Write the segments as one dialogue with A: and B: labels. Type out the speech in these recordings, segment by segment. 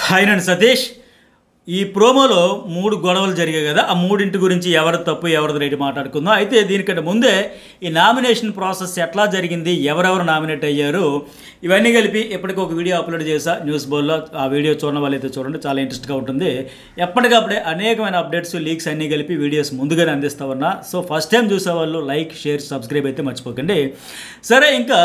A: Hi నేను సతీష్. ఈ ప్రోమోలో 3 గొడవలు జరిగాయి కదా, ఆ మూడింటి గురించి ఎవరు తప్పు ఎవరిది రైట్ మాట్లాడుకుందాం. అయితే దీనికంటే ముందే ఈ నామినేషన్ ప్రాసెస్ ఎట్లా జరిగింది, ఎవరెవరు నామినేట్ అయ్యారు, ఇవన్నీ కలిపి ఇప్పటికి ఒక వీడియో అప్లోడ్ చేశా న్యూస్ బోర్డ్లో. ఆ వీడియో చూడడం వాళ్ళైతే చూడండి, చాలా ఇంట్రెస్ట్గా ఉంటుంది. ఎప్పటికప్పుడే అనేకమైన అప్డేట్స్ లీక్స్ అన్నీ కలిపి వీడియోస్ ముందుగానే అందిస్తా ఉన్నా. సో ఫస్ట్ టైం చూసేవాళ్ళు లైక్ షేర్ సబ్స్క్రైబ్ అయితే మర్చిపోకండి. సరే, ఇంకా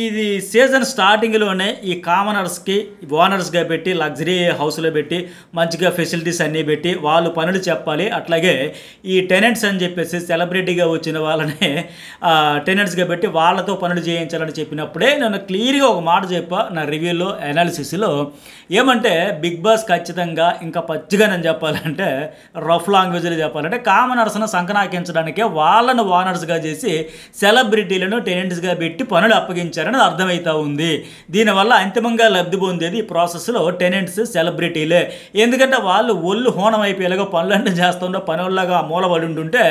A: ఇది సీజన్ స్టార్టింగ్లోనే ఈ కామనర్స్కి ఓనర్స్గా పెట్టి లగ్జరీ హౌస్లో పెట్టి మంచిగా ఫెసిలిటీస్ అన్నీ పెట్టి వాళ్ళు పనులు చెప్పాలి. అట్లాగే ఈ టెనెంట్స్ అని చెప్పేసి సెలబ్రిటీగా వచ్చిన వాళ్ళని టెనెంట్స్గా పెట్టి వాళ్ళతో పనులు చేయించాలని చెప్పినప్పుడే నేను క్లియర్గా ఒక మాట చెప్పా నా రివ్యూలో అనాలిసిస్లో. ఏమంటే బిగ్ బాస్ ఖచ్చితంగా ఇంకా పచ్చిగా నేను చెప్పాలంటే రఫ్ లాంగ్వేజ్లో చెప్పాలంటే కామనర్స్ను సంకనాకించడానికే వాళ్ళను ఓనర్స్గా చేసి సెలబ్రిటీలను టెనెంట్స్గా పెట్టి పనులు అప్పగించారని అర్థమవుతూ ఉంది. దీనివల్ల అంతిమంగా లబ్ధి పొందేది ఈ ప్రాసెస్లో టెనెంట్స్ సెలబ్రిటీలే. ఎందుకంటే వాళ్ళు ఒళ్ళు హోనం అయిపోయేలాగా పనులన్నీ చేస్తుంటే పనుల్లాగా మూలబడి ఉంటుంటే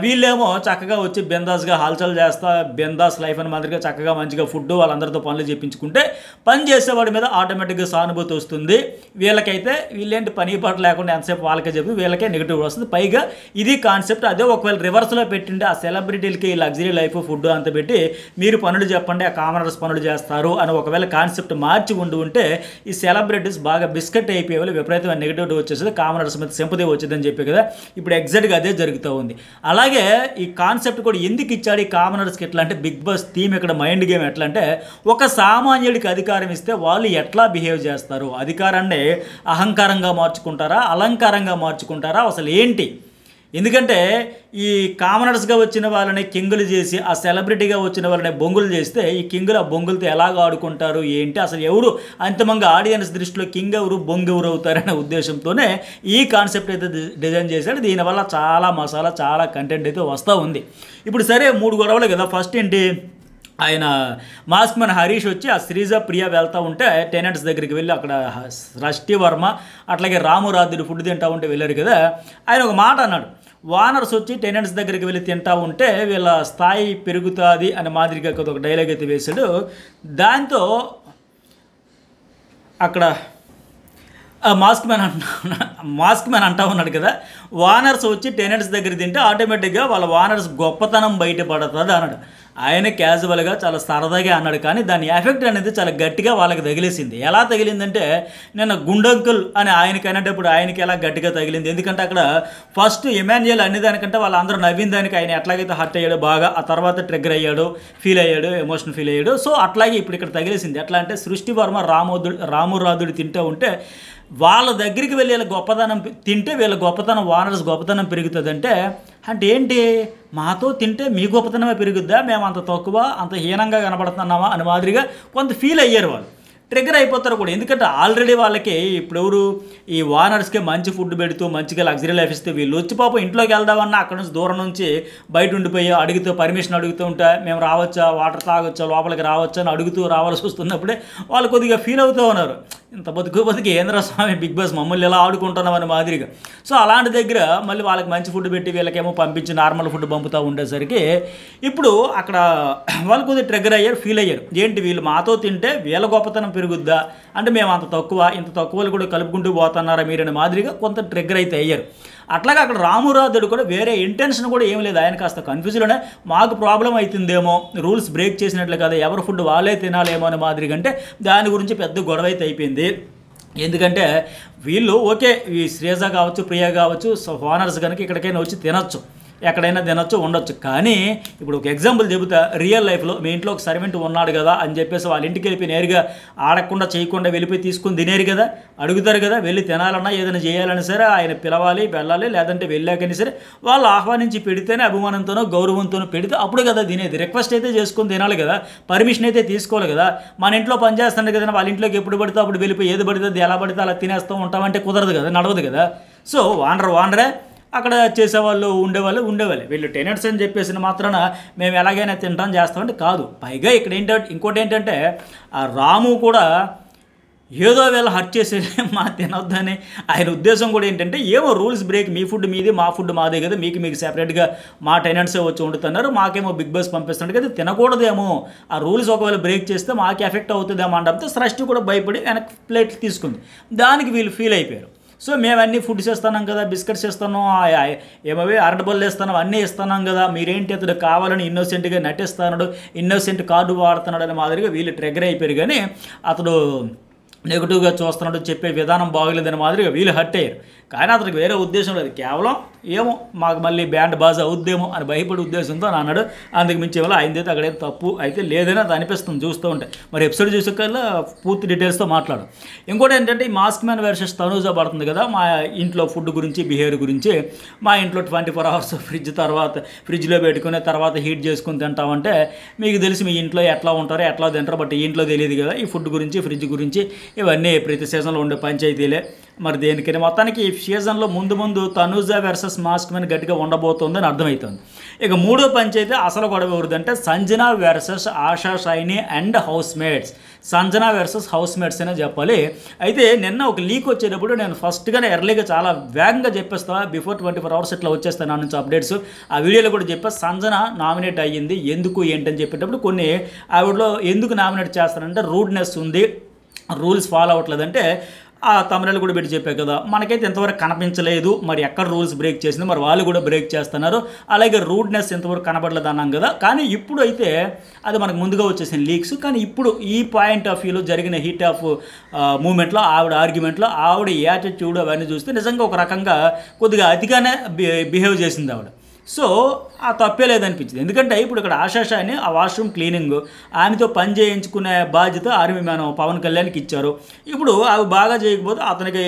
A: వీళ్ళేమో చక్కగా వచ్చి బిందాస్గా హల్చల్ చేస్తా బిందాస్ లైఫ్ అని మాదిరిగా చక్కగా మంచిగా ఫుడ్ వాళ్ళందరితో పనులు చేయించుకుంటే పని చేసేవాడి మీద ఆటోమేటిక్గా సానుభూతి వస్తుంది. వీళ్ళకైతే వీళ్ళేంటి పని పాట లేకుండా ఎంతసేపు వాళ్ళకే చెప్పి వీళ్ళకే నెగిటివ్ వస్తుంది. పైగా ఇది కాన్సెప్ట్. అదే ఒకవేళ రివర్స్లో పెట్టిండే ఆ సెలబ్రిటీలకి లగ్జరీ లైఫ్ ఫుడ్ అంత పెట్టి మీరు పనులు చెప్పండి, ఆ కామనర్స్ పనులు చేస్తారు అని ఒకవేళ కాన్సెప్ట్ మార్చి ఉంటే ఈ సెలబ్రిటీస్ బాగా బిస్కెట్ అయిపోయే వాళ్ళు విపరీతమైన నెగిటివిటీ వచ్చేసి కామనర్స్ మీద సింపతి వచ్చిందని చెప్పి కదా. ఇప్పుడు ఎగ్జాక్ట్గా అదే జరుగుతూ ఉంది. అలాగే ఈ కాన్సెప్ట్ కూడా ఎందుకు ఇచ్చాడు ఈ కామనర్స్కి ఎట్లా అంటే, బిగ్ బాస్ థీమ్ ఇక్కడ మైండ్ గేమ్ ఎట్లా అంటే, ఒక సామాన్యుడికి అధికారం ఇస్తే వాళ్ళు ఎట్లా బిహేవ్ చేస్తారు, అధికారాన్ని అహంకారంగా మార్చుకుంటారా అలంకారంగా మార్చుకుంటారా అసలు ఏంటి. ఎందుకంటే ఈ కామనర్స్గా వచ్చిన వాళ్ళని కింగులు చేసి ఆ సెలబ్రిటీగా వచ్చిన వాళ్ళని బొంగులు చేస్తే ఈ కింగులు ఆ బొంగులతో ఎలాగ ఆడుకుంటారు ఏంటి, అసలు ఎవరు అంతిమంగా ఆడియన్స్ దృష్టిలో కింగ్ ఎవరు బొంగు ఎవరు అవుతారనే ఉద్దేశంతోనే ఈ కాన్సెప్ట్ అయితే డిజైన్ చేశాడు. దీనివల్ల చాలా మసాలా చాలా కంటెంట్ అయితే వస్తూ ఉంది. ఇప్పుడు సరే 3 గొడవలు కదా. ఫస్ట్ ఏంటి, ఆయన మాస్క్ మ్యాన్ హరీష్ వచ్చి ఆ శ్రీజ ప్రియ వెళ్తూ ఉంటే టెనెంట్స్ దగ్గరికి వెళ్ళి అక్కడ సృష్టి వర్మ అట్లాగే రాము రాధుడు ఫుడ్ తింటూ ఉంటే వెళ్ళారు కదా. ఆయన ఒక మాట అన్నాడు, ఓనర్స్ వచ్చి టెనెంట్స్ దగ్గరికి వెళ్ళి తింటూ ఉంటే వీళ్ళ స్థాయి పెరుగుతుంది అనే మాదిరిగా ఒక డైలాగ్ అయితే వేశాడు. దాంతో అక్కడ మాస్క్ మ్యాన్ అంటా ఉన్నాడు కదా, ఓనర్స్ వచ్చి టెనెంట్స్ దగ్గర తింటే ఆటోమేటిక్గా వాళ్ళ ఓనర్స్ గొప్పతనం బయటపడుతుంది అన్నాడు. ఆయన క్యాజువల్గా చాలా సరదాగా అన్నాడు, కానీ దాని ఎఫెక్ట్ అనేది చాలా గట్టిగా వాళ్ళకి తగిలేసింది. ఎలా తగిలిందంటే, నిన్న గుండంకుల్ అని ఆయనకి అనేటప్పుడు ఆయనకి ఎలా గట్టిగా తగిలింది. ఎందుకంటే అక్కడ ఫస్ట్ ఎమాన్యుయల్ అన్ని దానికంటే వాళ్ళందరూ నవ్విన దానికి ఆయన ఎట్లాగైతే హర్ట్ అయ్యాడు బాగా, ఆ తర్వాత ట్రిగ్గర్ అయ్యాడు, ఫీల్ అయ్యాడు, ఎమోషన్ ఫీల్ అయ్యాడు. సో అట్లాగే ఇప్పుడు ఇక్కడ తగిలేసింది. ఎట్లా అంటే సృష్టి వర్మ రాము రాధుడు తింటూ ఉంటే వాళ్ళ దగ్గరికి వెళ్ళి వీళ్ళ గొప్పతనం తింటే వీళ్ళ గొప్పతనం ఓనర్స్ గొప్పతనం పెరుగుతుంది అంటే ఏంటి, మాతో తింటే మీ గొప్పతనమే పెరుగుద్దా, మేము అంత తక్కువ అంత హీనంగా కనబడుతున్నామా అని మాదిరిగా కొంత ఫీల్ అయ్యారు. వాళ్ళు ట్రిగ్గర్ అయిపోతారు కూడా. ఎందుకంటే ఆల్రెడీ వాళ్ళకి ఇప్పుడు ఎవరు ఈ ఓనర్స్కి మంచి ఫుడ్ పెడుతూ మంచిగా లగ్జరీ లైఫ్ ఇస్తే వీళ్ళు వచ్చి పాపం ఇంట్లోకి వెళ్దామన్నా అక్కడ నుంచి దూరం నుంచి బయట ఉండిపోయి అడుగుతూ పర్మిషన్ అడుగుతూ ఉంటే మేము రావచ్చా, వాటర్ తాగొచ్చా, లోపలికి రావచ్చా అని అడుగుతూ రావాల్సి వస్తున్నప్పుడే వాళ్ళు కొద్దిగా ఫీల్ అవుతూ ఉన్నారు, ఇంత బతుకు ఏంద్ర స్వామి బిగ్ బాస్ మమ్మల్ని ఎలా ఆడుకుంటున్నామని మాదిరిగా. సో అలాంటి దగ్గర మళ్ళీ వాళ్ళకి మంచి ఫుడ్ పెట్టి వీళ్ళకేమో పంపించి నార్మల్ ఫుడ్ పంపుతూ ఉండేసరికి ఇప్పుడు అక్కడ వాళ్ళు కొద్దిగా ట్రిగ్గర్ అయ్యారు, ఫీల్ అయ్యారు. ఏంటి వీళ్ళు మాతో తింటే వీళ్ళ గొప్పతనం పెరుగుద్దా అంటే మేము అంత తక్కువ, ఇంత తక్కువలు కూడా కలుపుకుంటూ పోతున్నారా మీరనే మాదిరిగా కొంత ట్రిగ్గర్ అయితే అయ్యారు. అట్లాగే అక్కడ రామురాధుడు కూడా వేరే ఇంటెన్షన్ కూడా ఏం లేదు. ఆయన కాస్త కన్ఫ్యూజ్లోనే మాకు ప్రాబ్లం అవుతుందేమో, రూల్స్ బ్రేక్ చేసినట్లు కదా, ఎవరి ఫుడ్ వాళ్ళే తినాలేమో అనే మాదిరిగా అంటే దాని గురించి పెద్ద గొడవ అయితే అయిపోయింది. ఎందుకంటే వీళ్ళు ఓకే ఈ శ్రీజ కావచ్చు ప్రియ కావచ్చు ఓనర్స్ కనుక ఇక్కడికైనా వచ్చి తినొచ్చు, ఎక్కడైనా తినొచ్చు ఉండొచ్చు. కానీ ఇప్పుడు ఒక ఎగ్జాంపుల్ చెబుతా, రియల్ లైఫ్లో మీ ఇంట్లో ఒక సర్వెంట్ ఉన్నాడు కదా అని చెప్పేసి వాళ్ళ ఇంటికి వెళ్ళిపోయి నేరుగా ఆడకుండా చేయకుండా వెళ్ళిపోయి తీసుకుని తినేరు కదా, అడుగుతారు కదా, వెళ్ళి తినాలన్నా ఏదైనా చేయాలన్నా సరే ఆయన పిలవాలి వెళ్ళాలి, లేదంటే వెళ్ళాకని సరే వాళ్ళు ఆహ్వానించి పెడితేనే అభిమానంతోనో గౌరవంతోనో పెడితే అప్పుడు కదా తినేది. రిక్వెస్ట్ అయితే చేసుకొని తినాలి కదా, పర్మిషన్ అయితే తీసుకోవాలి కదా. మన ఇంట్లో పని చేస్తాను కదా, వాళ్ళ ఇంట్లోకి ఎప్పుడు పడితే అప్పుడు వెళ్ళిపోయి ఏది పడితే ఎలా పడితే అలా తినేస్తూ ఉంటామంటే కుదరదు కదా, నడవదు కదా. సో ఓనరే అక్కడ చేసేవాళ్ళు ఉండేవాళ్ళే వీళ్ళు టెనెంట్స్ అని చెప్పేసిన మాత్రాన మేము ఎలాగైనా తింటాం చేస్తామంటే కాదు. పైగా ఇక్కడ ఇంకోటి ఏంటంటే ఆ రాము కూడా ఏదో వేళ హర్ట్ చేసే మా తినొద్దని ఆయన ఉద్దేశం కూడా ఏంటంటే ఏమో రూల్స్ బ్రేక్, మీ ఫుడ్ మీది మా ఫుడ్ మాదే కదా, మీకు సెపరేట్గా మా టెనెంట్సే వచ్చి వండుతున్నారు, మాకేమో బిగ్ బాస్ పంపిస్తున్నాడు కదా, తినకూడదేమో, ఆ రూల్స్ ఒకవేళ బ్రేక్ చేస్తే మాకు ఎఫెక్ట్ అవుతుందేమో అంటే సృష్టి కూడా భయపడి వెనక్కి ప్లేట్లు తీసుకుంది. దానికి వీళ్ళు ఫీల్ అయిపోయారు. సో మేము అన్నీ ఫుడ్స్ ఇస్తున్నాం కదా, బిస్కెట్స్ ఇస్తాను, ఏమవి అరటిబళ్ళు ఇస్తున్నాం, అన్నీ ఇస్తున్నాం కదా, మీరేంటి అతడు కావాలని ఇన్నోసెంట్గా నటిస్తున్నాడు, ఇన్నోసెంట్ కార్డు వాడుతున్నాడు అనే మాదిరిగా వీళ్ళు ట్రిగ్గర్ అయిపోయారు. కానీ అతడు నెగిటివ్గా చూస్తున్నాడు, చెప్పే విధానం బాగలేదని మాదిరిగా వీళ్ళు హర్ట్ అయ్యారు. కానీ అతనికి వేరే ఉద్దేశం లేదు, కేవలం ఏమో మాకు మళ్ళీ బ్యాండ్ బాజా అవుద్దేమో అని భయపడే ఉద్దేశంతో అని అన్నాడు. అందుకు మించి ఏమో ఆయనదైతే అక్కడేం తప్పు అయితే లేదని అది అనిపిస్తుంది చూస్తూ ఉంటే. మరి ఎపిసోడ్ చూసేకల్లా పూర్తి డీటెయిల్స్తో మాట్లాడు. ఇంకోటి ఏంటంటే ఈ మాస్క్ మ్యాన్ వర్సెస్ తనూజ పడుతుంది కదా, మా ఇంట్లో ఫుడ్ గురించి, బిహేవియర్ గురించి. మా ఇంట్లో 24 hours ఫ్రిడ్జ్లో పెట్టుకునే తర్వాత హీట్ చేసుకుని తింటామంటే మీకు తెలిసి మీ ఇంట్లో ఎట్లా ఉంటారో ఎట్లా తింటారో, బట్ ఈ ఇంట్లో తెలియదు కదా ఈ ఫుడ్ గురించి, ఫ్రిడ్జ్ గురించి. ఇవన్నీ ప్రతి సీజన్లో ఉండే పంచాయతీలే. మరి దేనికని మొత్తానికి ఈ సీజన్లో ముందు తనూజ వర్సెస్ మాస్క్ మ్యాన్ గట్టిగా ఉండబోతుందని అర్థమవుతుంది. ఇక మూడో పంచాయతీ అసలు గొడవ ఎవరిదంటే Sanjana versus Asha Shaini and housemates. Sanjana versus housemates అనే చెప్పాలి. అయితే నిన్న ఒక లీక్ వచ్చేటప్పుడు నేను ఫస్ట్గానే ఎర్లీగా చాలా వేగంగా చెప్పేస్తా, బిఫోర్ 24 hours ఇట్లా వచ్చేస్తాను నా నుంచి అప్డేట్స్. ఆ వీడియోలో కూడా చెప్పా సంజన నామినేట్ అయ్యింది, ఎందుకు ఏంటని చెప్పేటప్పుడు కొన్ని ఆవిడలో ఎందుకు నామినేట్ చేస్తారంటే రూడ్నెస్ ఉంది, రూల్స్ ఫాలో అవ్వట్లేదంటే ఆ తమిళలు కూడా పెట్టి చెప్పారు కదా, మనకైతే ఇంతవరకు కనిపించలేదు, మరి ఎక్కడ రూల్స్ బ్రేక్ చేసింది, మరి వాళ్ళు కూడా బ్రేక్ చేస్తున్నారు, అలాగే రూడ్నెస్ ఇంతవరకు కనబడలేదు అన్నాం కదా. కానీ ఇప్పుడు అయితే అది మనకు ముందుగా వచ్చేసిన లీక్స్. కానీ ఇప్పుడు ఈ పాయింట్ ఆఫ్ వ్యూలో జరిగిన హీట్ ఆఫ్ మూమెంట్లో ఆవిడ ఆర్గ్యుమెంట్లో ఆవిడ యాటిట్యూడ్ అవన్నీ చూస్తే నిజంగా ఒక రకంగా కొద్దిగా అతిగానే బిహేవ్ చేసింది ఆవిడ. సో ఆ తప్పే లేదనిపించింది. ఎందుకంటే ఇప్పుడు ఇక్కడ ఆశాషాని ఆ వాష్రూమ్ క్లీనింగ్ ఆమెతో పని చేయించుకునే బాధ్యత ఆర్మీ మ్యాన్ పవన్ కళ్యాణ్కి ఇచ్చారు. ఇప్పుడు అవి బాగా చేయకపోతే అతనికి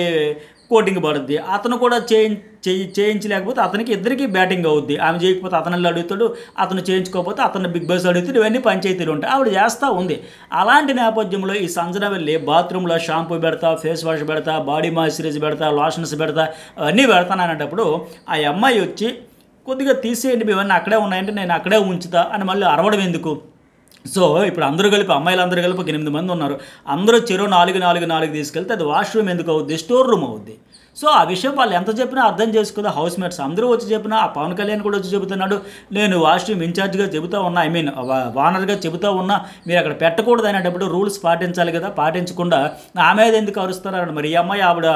A: కోటింగ్ పడుద్ది, అతను కూడా చేయించలేకపోతే అతనికి ఇద్దరికి బ్యాటింగ్ అవుద్ది. ఆమె చేయకపోతే అతను అడుగుతాడు, అతను చేయించుకోకపోతే అతను బిగ్ బాస్ అడుగుతాడు. ఇవన్నీ పంచాయతీలు ఉంటాయి, ఆవిడ చేస్తూ ఉంది. అలాంటి నేపథ్యంలో ఈ సంజన వెళ్ళి బాత్రూంలో షాంపూ పెడతా, ఫేస్ వాష్ పెడతా, బాడీ మాయిశ్చరైజ్ పెడతా, లోషన్స్ పెడతా, అవన్నీ పెడతాననేటప్పుడు ఆ అమ్మాయి వచ్చి కొద్దిగా తీసేయండి, ఇవన్నీ అక్కడే ఉన్నాయంటే నేను అక్కడే ఉంచుతా అని మళ్ళీ అరవడం ఎందుకు? సో ఇప్పుడు అందరూ కలిపి అమ్మాయిలు అందరూ కలిపి 8 మంది ఉన్నారు, అందరూ చెరువు 4 తీసుకెళ్తే అది వాష్రూమ్ ఎందుకు అవుద్ది, స్టోర్ రూమ్ అవుద్ది. సో ఆ విషయం వాళ్ళు ఎంత చెప్పినా అర్థం చేసుకోదా హౌస్ మేట్స్ అందరూ వచ్చి చెప్పినా, ఆ పవన్ కళ్యాణ్ కూడా వచ్చి చెబుతున్నాడు, నేను వాష్రూమ్ ఇన్ఛార్జ్గా చెబుతా ఉన్నా, వానర్గా చెబుతా ఉన్నా, మీరు అక్కడ పెట్టకూడదు అనేటప్పుడు రూల్స్ పాటించాలి కదా, పాటించకుండా నా మీద ఎందుకు అరుస్తున్నారు? మరి ఈ అమ్మాయి ఆవిడ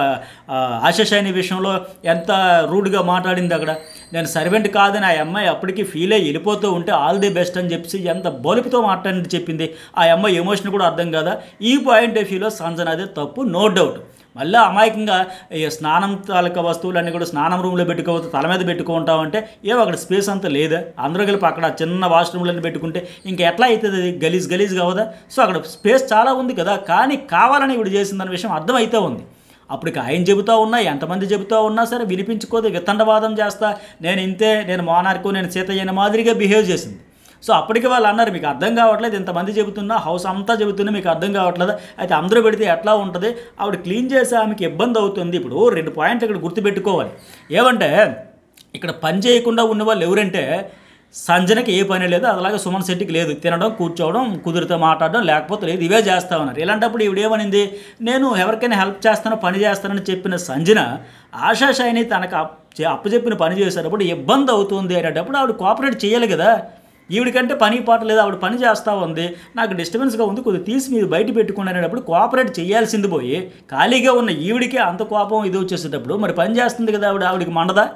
A: ఆశషైని విషయంలో ఎంత రూడ్గా మాట్లాడింది అక్కడ. నేను సర్వెంట్ కాదని ఆ అమ్మాయి అప్పటికి ఫీల్ అయ్యి వెళ్ళిపోతూ ఉంటే ఆల్ ది బెస్ట్ అని చెప్పి ఎంత బలుపుతో మాట్లాడి చెప్పింది. ఆ అమ్మాయి ఎమోషన్ కూడా అర్థం కదా. ఈ పాయింట్ ఆఫ్ వ్యూలో సంజన అదే తప్పు, నో డౌట్. మళ్ళీ అమాయకంగా స్నానం తాలూకా వస్తువులన్నీ కూడా స్నానం రూమ్లో పెట్టుకోవద్దు, తల మీద పెట్టుకుంటామంటే ఏమో అక్కడ స్పేస్ అంతా లేదా, అందరూ కలిపి అక్కడ చిన్న వాష్రూమ్లన్నీ పెట్టుకుంటే ఇంకా ఎట్లా అవుతుంది, అది గలీజ్ కావదా? సో అక్కడ స్పేస్ చాలా ఉంది కదా, కానీ కావాలని ఇప్పుడు చేసిందన్న విషయం అర్థమైతే ఉంది. అప్పటికి ఆయన చెబుతూ ఉన్నా, ఎంతమంది చెబుతూ ఉన్నా సరే వినిపించుకోదు, వితండవాదం చేస్తా, నేను ఇంతే, నేను మోనార్కు, నేను సీతయ్యన మాదిరిగా బిహేవ్ చేసింది. సో అప్పటికి వాళ్ళు అన్నారు మీకు అర్థం కావట్లేదు, ఇంతమంది చెబుతున్నా, హౌస్ అంతా చెబుతున్నా మీకు అర్థం కావట్లేదు, అయితే అందరూ పెడితే ఎట్లా ఉంటుంది, ఆవిడ క్లీన్ చేసి ఆమెకి ఇబ్బంది అవుతుంది. ఇప్పుడు 2 పాయింట్లు ఇక్కడ గుర్తుపెట్టుకోవాలి. ఏమంటే ఇక్కడ పని చేయకుండా ఉన్న వాళ్ళు ఎవరంటే సంజనకి ఏ పని లేదు, అలాగే సుమన్ శెట్టికి లేదు, తినడం, కూర్చోవడం, కుదిరితో మాట్లాడడం, లేకపోతే లేదు, ఇవే చేస్తా ఉన్నారు. ఇలాంటప్పుడు ఇవిడేమనింది, నేను ఎవరికైనా హెల్ప్ చేస్తాను, పని చేస్తానని చెప్పిన సంజన ఆశాషాయిని తనకు అప్పచెప్పిన పని చేసేటప్పుడు ఇబ్బంది అవుతుంది అనేటప్పుడు ఆవిడ కోఆపరేట్ చేయాలి కదా. ఈవిడికంటే పని పాట లేదు, ఆవిడ పని చేస్తూ ఉంది, నాకు డిస్టర్బెన్స్గా ఉంది, కొద్దిగా తీసి మీరు బయట పెట్టుకునేటప్పుడు కోఆపరేట్ చేయాల్సింది పోయి ఖాళీగా ఉన్న ఈవిడికి అంత కోపం ఇది వచ్చేసేటప్పుడు మరి పని చేస్తుంది కదా ఆవిడికి మండదా?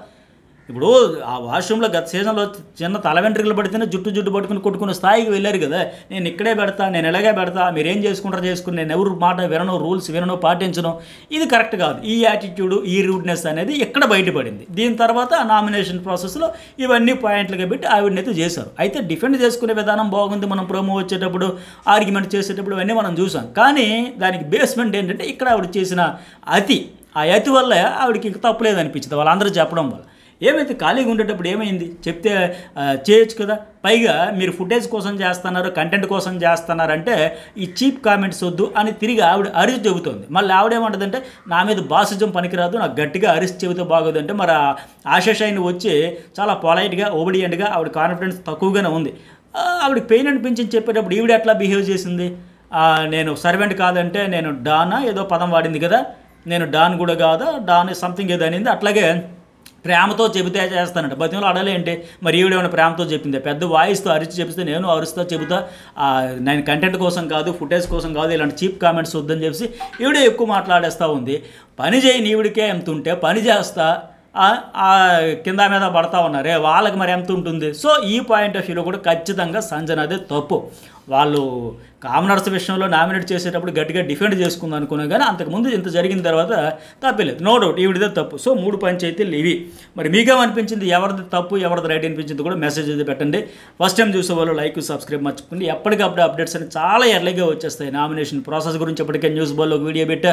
A: ఇప్పుడు ఆ వాష్రూమ్లో గత సీజన్లో చిన్న తల వెంట్రుకలు పడితేనే జుట్టు పట్టుకుని కొట్టుకునే స్థాయికి వెళ్ళారు కదా. నేను ఇక్కడే పెడతా, నేను ఎలాగే పెడతా, మీరేం చేసుకుంటారో చేసుకుని, నేను ఎవరు మాట వినను, రూల్స్ వినను, పాటించను, ఇది కరెక్ట్ కాదు. ఈ యాటిట్యూడ్, ఈ రూడ్నెస్ అనేది ఎక్కడ బయటపడింది. దీని తర్వాత నామినేషన్ ప్రాసెస్లో ఇవన్నీ పాయింట్లుగా పెట్టి ఆవిడనైతే చేశారు. అయితే డిఫెండ్ చేసుకునే విధానం బాగుంది, మనం ప్రోమో వచ్చేటప్పుడు ఆర్గ్యుమెంట్ చేసేటప్పుడు ఇవన్నీ మనం చూసాం. కానీ దానికి బేస్మెంట్ ఏంటంటే ఇక్కడ ఆవిడ చేసిన ఆ అతి వల్ల ఆవిడకి ఇంకా తప్పులేదు అనిపించింది వాళ్ళందరూ చెప్పడం వల్ల. ఏమైతే ఖాళీగా ఉండేటప్పుడు ఏమైంది చెప్తే చేయొచ్చు కదా. పైగా మీరు ఫుటేజ్ కోసం చేస్తున్నారు, కంటెంట్ కోసం చేస్తున్నారంటే ఈ చీప్ కామెంట్స్ వద్దు అని తిరిగి ఆవిడ అరిచి చెబుతుంది. మళ్ళీ ఆవిడేమంటుందంటే నా మీద బాసిజం పనికిరాదు, నాకు గట్టిగా అరిచి చెబితే బాగోదంటే మరి ఆశషైని వచ్చి చాలా పొలైట్గా, ఒబిడియంట్గా, ఆవిడ కాన్ఫిడెన్స్ తక్కువగానే ఉంది. ఆవిడకి పెయిన్ అనిపించింది చెప్పేటప్పుడు ఈవిడ ఎట్లా బిహేవ్ చేసింది నేను సర్వెంట్ కాదంటే నేను డానా ఏదో పదం వాడింది కదా, నేను డాన్ కూడా కాదా, డాన్ సంథింగ్ ఏదో అనింది. అట్లాగే ప్రేమతో చెబితే చేస్తానంట, బతిమలో అడలేంటి. మరి ఈవిడేమైనా ప్రేమతో చెప్పింది, పెద్ద వాయిస్తో అరిచి చెప్తే నేను అరుస్తా చెబుతా, నేను కంటెంట్ కోసం కాదు, ఫుటేజ్ కోసం కాదు, ఇలాంటి చీప్ కామెంట్స్ వద్దని చెప్పి ఈవిడే ఎక్కువ మాట్లాడేస్తూ ఉంది. పని చేయని ఈవిడికే ఎంత ఉంటే పని చేస్తా కింద మీద పడతా ఉన్నారే వాళ్ళకి మరి ఎంత ఉంటుంది. సో ఈ పాయింట్ ఆఫ్ వ్యూలో కూడా ఖచ్చితంగా సంజనాదే తప్పు. వాళ్ళు కామనర్స్ విషయంలో నామినేట్ చేసేటప్పుడు గట్టిగా డిఫెండ్ చేసుకుంది అనుకున్నాం, కానీ అంతకుముందు ఇంత జరిగిన తర్వాత తప్పలేదు, నో డౌట్ ఈవిడిదే తప్పు. సో 3 పంచాయతీలు ఇవి. మరి మీకేమనిపించింది, ఎవరిది తప్పు ఎవరిది రైట్ అనిపించింది కూడా మెసేజ్ అయితే పెట్టండి. ఫస్ట్ టైం చూసే వాళ్ళు లైక్ సబ్స్క్రైబ్ మర్చిపోండి. ఎప్పటికప్పుడు అప్డేట్స్ అని చాలా ఎర్లీగా వచ్చేస్తాయి. నామినేషన్ ప్రాసెస్ గురించి ఇప్పటికే న్యూస్ బాల్లో వీడియో పెట్టా,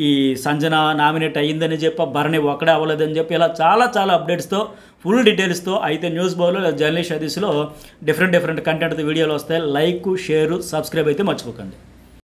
A: ఈ సంజన నామినేట్ అయ్యిందని చెప్పి భరణి ఒక్కడే అవ్వలేదని చెప్పి ఇలా చాలా అప్డేట్స్తో ఫుల్ డీటెయిల్స్తో అయితే న్యూస్ బాల్లో జర్నలిస్ట్ హదీస్లో డిఫరెంట్ కంటెంట్తో వీడియోలు వస్తాయి. లైక్ షేరు సబ్స్క్రైబ్ అయితే మర్చిపోకండి.